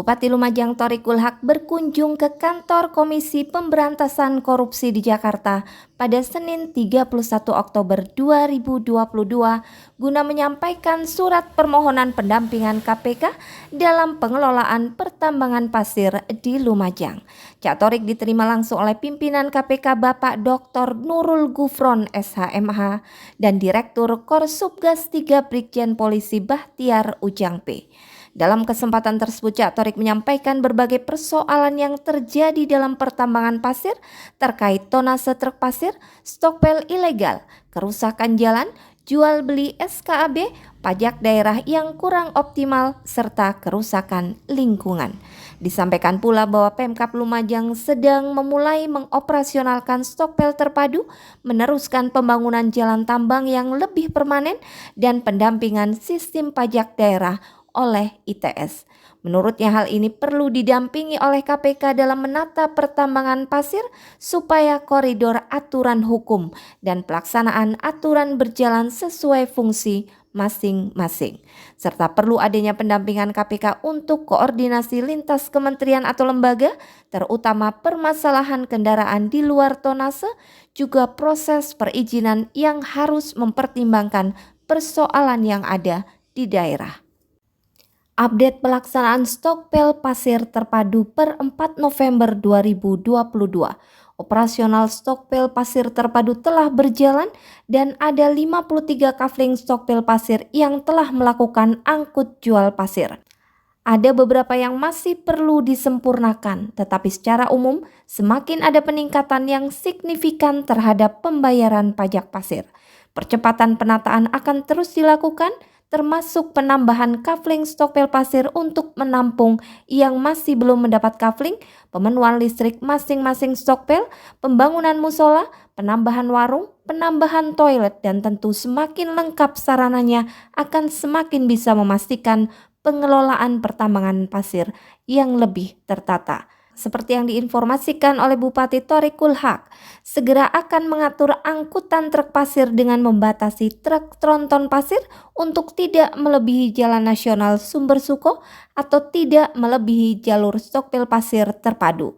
Bupati Lumajang Thoriqul Haq berkunjung ke kantor Komisi Pemberantasan Korupsi di Jakarta pada Senin 31 Oktober 2022 guna menyampaikan surat permohonan pendampingan KPK dalam pengelolaan pertambangan pasir di Lumajang. Cak Thoriq diterima langsung oleh pimpinan KPK Bapak Dr. Nurul Gufron SHMH dan Direktur Korsubgas 3 Brigjen Polisi Bahtiar Ujang P. Dalam kesempatan tersebut, Cak Thoriq menyampaikan berbagai persoalan yang terjadi dalam pertambangan pasir terkait tonnase truk pasir, stokpel ilegal, kerusakan jalan, jual beli SKAB, pajak daerah yang kurang optimal, serta kerusakan lingkungan. Disampaikan pula bahwa Pemkab Lumajang sedang memulai mengoperasionalkan stokpel terpadu, meneruskan pembangunan jalan tambang yang lebih permanen, dan pendampingan sistem pajak daerah oleh ITS. Menurutnya hal ini perlu didampingi oleh KPK dalam menata pertambangan pasir supaya koridor aturan hukum dan pelaksanaan aturan berjalan sesuai fungsi masing-masing. Serta perlu adanya pendampingan KPK untuk koordinasi lintas kementerian atau lembaga, terutama permasalahan kendaraan di luar tonnase, juga proses perizinan yang harus mempertimbangkan persoalan yang ada di daerah. Update pelaksanaan stokpel pasir terpadu per 4 November 2022. Operasional stokpel pasir terpadu telah berjalan dan ada 53 kafling stokpel pasir yang telah melakukan angkut jual pasir. Ada beberapa yang masih perlu disempurnakan, tetapi secara umum semakin ada peningkatan yang signifikan terhadap pembayaran pajak pasir. Percepatan penataan akan terus dilakukan, termasuk penambahan kafling stokpel pasir untuk menampung yang masih belum mendapat kafling, pemenuhan listrik masing-masing stokpel, pembangunan musola, penambahan warung, penambahan toilet, dan tentu semakin lengkap sarananya akan semakin bisa memastikan pengelolaan pertambangan pasir yang lebih tertata. Seperti yang diinformasikan oleh Bupati Thoriqul Haq, segera akan mengatur angkutan truk pasir dengan membatasi truk tronton pasir untuk tidak melebihi jalan nasional Sumber Suko atau tidak melebihi jalur stokpel pasir terpadu.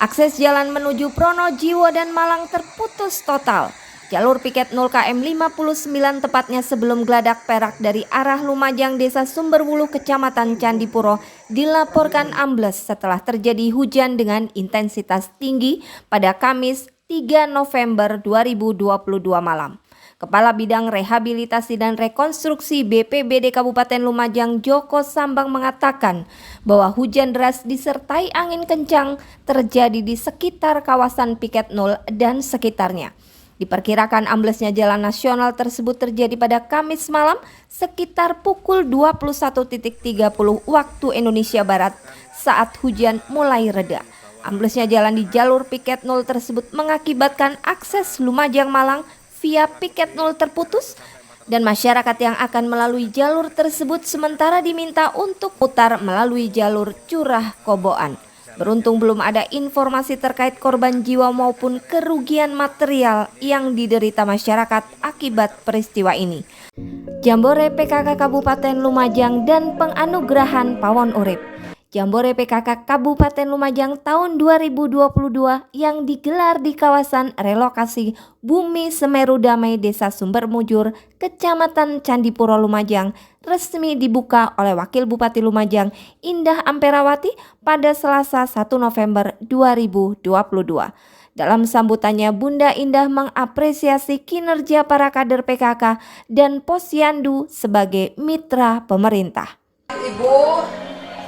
Akses jalan menuju Pronojiwo dan Malang terputus total. Jalur piket 0 km 59 tepatnya sebelum Geladak Perak dari arah Lumajang Desa Sumberwulu Kecamatan Candipuro dilaporkan ambles setelah terjadi hujan dengan intensitas tinggi pada Kamis 3 November 2022 malam. Kepala Bidang Rehabilitasi dan Rekonstruksi BPBD Kabupaten Lumajang Joko Sambang mengatakan bahwa hujan deras disertai angin kencang terjadi di sekitar kawasan piket 0 dan sekitarnya. Diperkirakan amblesnya jalan nasional tersebut terjadi pada Kamis malam sekitar pukul 21.30 waktu Indonesia Barat saat hujan mulai reda. Amblesnya jalan di jalur piket 0 tersebut mengakibatkan akses Lumajang Malang via piket 0 terputus dan masyarakat yang akan melalui jalur tersebut sementara diminta untuk putar melalui jalur Curah Koboan. Beruntung belum ada informasi terkait korban jiwa maupun kerugian material yang diderita masyarakat akibat peristiwa ini. Jambore PKK Kabupaten Lumajang dan penganugerahan Pawon Urip. Jambore PKK Kabupaten Lumajang tahun 2022 yang digelar di kawasan relokasi Bumi Semeru Damai Desa Sumbermujur, Kecamatan Candipuro Lumajang resmi dibuka oleh Wakil Bupati Lumajang Indah Amperawati pada Selasa 1 November 2022. Dalam sambutannya, Bunda Indah mengapresiasi kinerja para kader PKK dan Posyandu sebagai mitra pemerintah. Ibu,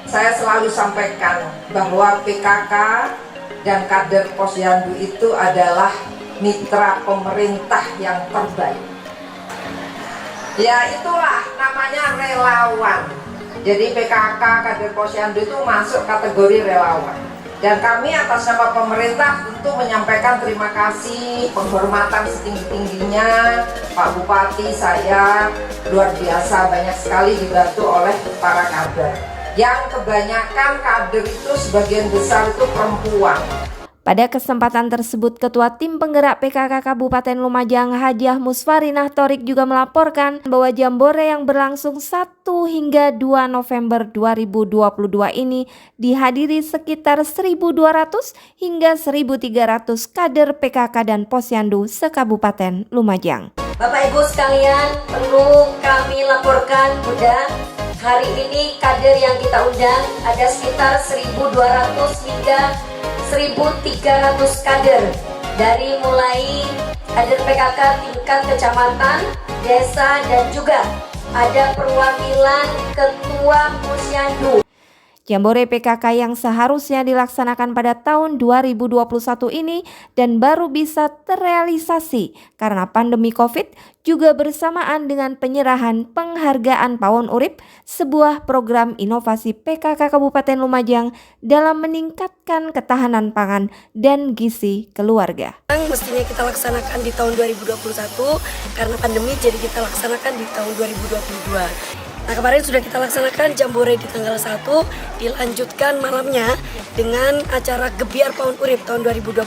saya selalu sampaikan bahwa PKK dan kader Posyandu itu adalah mitra pemerintah yang terbaik. Ya itulah namanya relawan. Jadi PKK, kader Posyandu itu masuk kategori relawan. Dan kami atas nama pemerintah tentu menyampaikan terima kasih, penghormatan setinggi-tingginya. Pak Bupati, saya luar biasa banyak sekali dibantu oleh para kader. Yang kebanyakan kader itu sebagian besar itu perempuan. Pada kesempatan tersebut, Ketua Tim Penggerak PKK Kabupaten Lumajang Hajah Musfarinah Thorik juga melaporkan bahwa Jambore yang berlangsung 1 hingga 2 November 2022 ini dihadiri sekitar 1.200 hingga 1.300 kader PKK dan Posyandu se-Kabupaten Lumajang. Bapak Ibu sekalian, perlu kami laporkan Bunda, hari ini kader yang kita undang ada sekitar 1.200 hingga 1.300 kader, dari mulai kader PKK tingkat kecamatan, desa, dan juga ada perwakilan ketua Posyandu. Jambore PKK yang seharusnya dilaksanakan pada tahun 2021 ini dan baru bisa terrealisasi karena pandemi Covid juga bersamaan dengan penyerahan penghargaan Pawon Urip, sebuah program inovasi PKK Kabupaten Lumajang dalam meningkatkan ketahanan pangan dan gizi keluarga. Mestinya kita laksanakan di tahun 2021 karena pandemi, jadi kita laksanakan di tahun 2022. Nah, kemarin sudah kita laksanakan Jambore di tanggal 1, dilanjutkan malamnya dengan acara Gebiar Pawon Urip tahun 2022.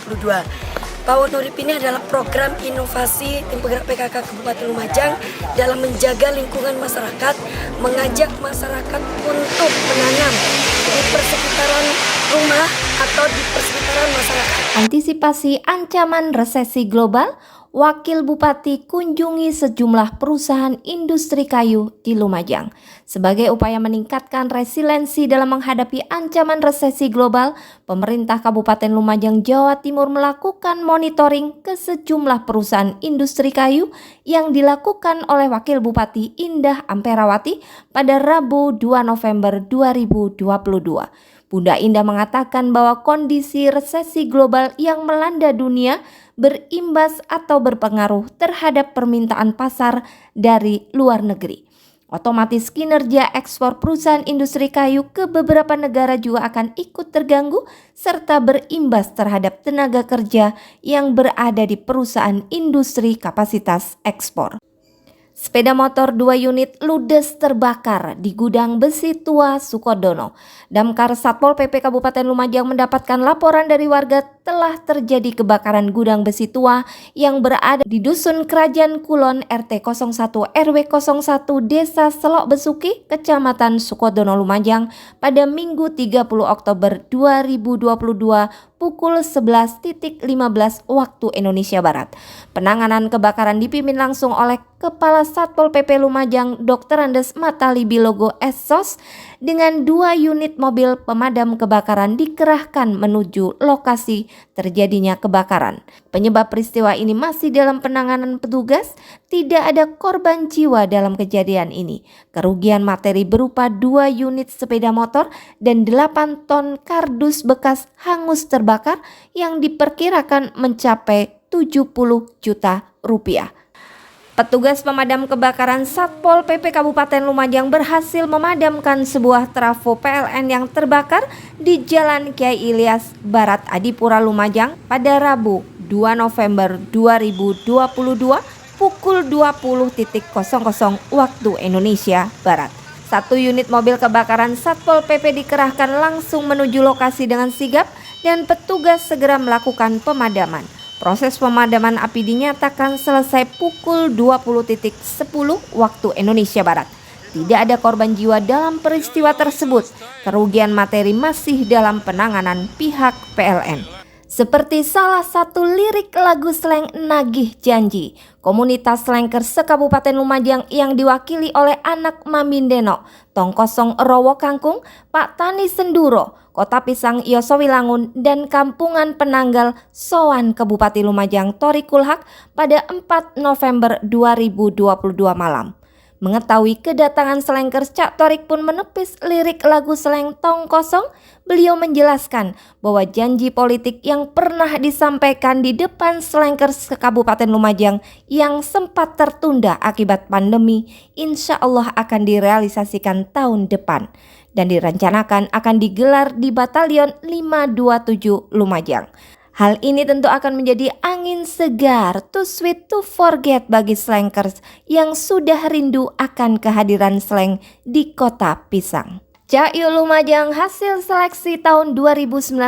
Pawon Urip ini adalah program inovasi Tim Penggerak PKK Kabupaten Lumajang dalam menjaga lingkungan masyarakat, mengajak masyarakat untuk menanam di persekitaran rumah atau di persekitaran masyarakat. Antisipasi ancaman resesi global, Wakil Bupati kunjungi sejumlah perusahaan industri kayu di Lumajang. Sebagai upaya meningkatkan resiliensi dalam menghadapi ancaman resesi global, pemerintah Kabupaten Lumajang, Jawa Timur melakukan monitoring ke sejumlah perusahaan industri kayu yang dilakukan oleh Wakil Bupati Indah Amperawati pada Rabu 2 November 2022. Bunda Indah mengatakan bahwa kondisi resesi global yang melanda dunia berimbas atau berpengaruh terhadap permintaan pasar dari luar negeri. Otomatis kinerja ekspor perusahaan industri kayu ke beberapa negara juga akan ikut terganggu serta berimbas terhadap tenaga kerja yang berada di perusahaan industri kapasitas ekspor. Sepeda motor 2 unit ludes terbakar di gudang besi tua Sukodono. Damkar Satpol PP Kabupaten Lumajang mendapatkan laporan dari warga telah terjadi kebakaran gudang besi tua yang berada di Dusun Kerajaan Kulon RT 01 RW 01 Desa Selok Besuki, Kecamatan Sukodono Lumajang pada Minggu 30 Oktober 2022 pukul 11.15 waktu Indonesia Barat. Penanganan kebakaran dipimpin langsung oleh Kepala Satpol PP Lumajang Dr. Andes Matali Bilogo SSOS dengan 2 unit mobil pemadam kebakaran dikerahkan menuju lokasi terjadinya kebakaran. Penyebab peristiwa ini masih dalam penanganan petugas, tidak ada korban jiwa dalam kejadian ini. Kerugian materi berupa 2 unit sepeda motor dan 8 ton kardus bekas hangus terbakar yang diperkirakan mencapai 70 juta rupiah. Petugas pemadam kebakaran Satpol PP Kabupaten Lumajang berhasil memadamkan sebuah trafo PLN yang terbakar di Jalan Kiai Ilyas Barat Adipura Lumajang pada Rabu 2 November 2022 pukul 20.00 waktu Indonesia Barat. 1 unit mobil kebakaran Satpol PP dikerahkan langsung menuju lokasi dengan sigap dan petugas segera melakukan pemadaman. Proses pemadaman api dinyatakan selesai pukul 20.10 waktu Indonesia Barat. Tidak ada korban jiwa dalam peristiwa tersebut. Kerugian materi masih dalam penanganan pihak PLN. Seperti salah satu lirik lagu slang Nagih Janji, komunitas slanker se-Kabupaten Lumajang yang diwakili oleh anak Mamindeno, Tong Kosong Rowo Kangkung, Pak Tani Senduro, Kota Pisang Yosowilangun, dan Kampungan Penanggal Sowan Kebupati Lumajang Thorik Kulhak pada 4 November 2022 malam. Mengetahui kedatangan slankers, Cak Thorik pun menepis lirik lagu slang Tong Kosong. Beliau menjelaskan bahwa janji politik yang pernah disampaikan di depan slankers ke Kabupaten Lumajang yang sempat tertunda akibat pandemi, insya Allah akan direalisasikan tahun depan dan direncanakan akan digelar di Batalion 527 Lumajang. Hal ini tentu akan menjadi angin segar, too sweet to forget bagi slankers yang sudah rindu akan kehadiran slang di Kota Pisang. Cahyo Lumajang hasil seleksi tahun 2019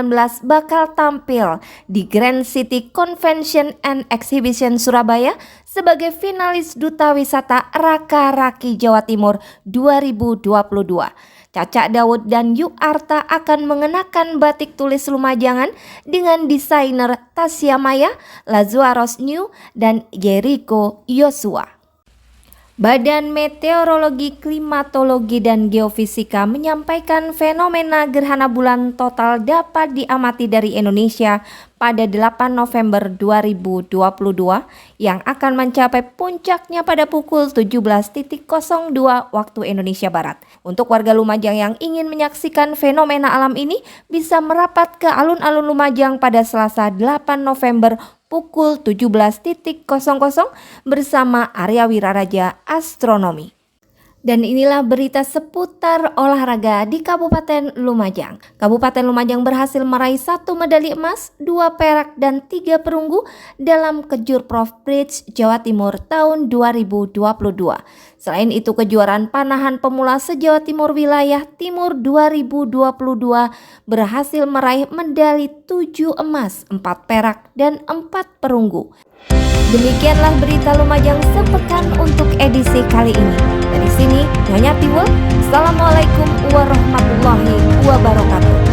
bakal tampil di Grand City Convention and Exhibition Surabaya sebagai finalis Duta Wisata Raka-Raki Jawa Timur 2022. Caca Daud dan Yu Arta akan mengenakan batik tulis Lumajangan dengan desainer Tasya Maya, Lazuaros New, dan Jericho Yosua. Badan Meteorologi, Klimatologi, dan Geofisika menyampaikan fenomena gerhana bulan total dapat diamati dari Indonesia pada 8 November 2022 yang akan mencapai puncaknya pada pukul 17.02 waktu Indonesia Barat. Untuk warga Lumajang yang ingin menyaksikan fenomena alam ini bisa merapat ke alun-alun Lumajang pada Selasa 8 November pukul 17.00 bersama Arya Wiraraja Astronomi. Dan inilah berita seputar olahraga di Kabupaten Lumajang. Kabupaten Lumajang berhasil meraih 1 medali emas, 2 perak, dan 3 perunggu dalam Kejur Prof Bridge Jawa Timur tahun 2022. Selain itu, kejuaraan panahan pemula se-Jawa Timur Wilayah Timur 2022 berhasil meraih medali 7 emas, 4 perak, dan 4 perunggu. Demikianlah berita Lumajang sepekan untuk edisi kali ini. Dari sini, Nyonya Tiwul, Assalamualaikum warahmatullahi wabarakatuh.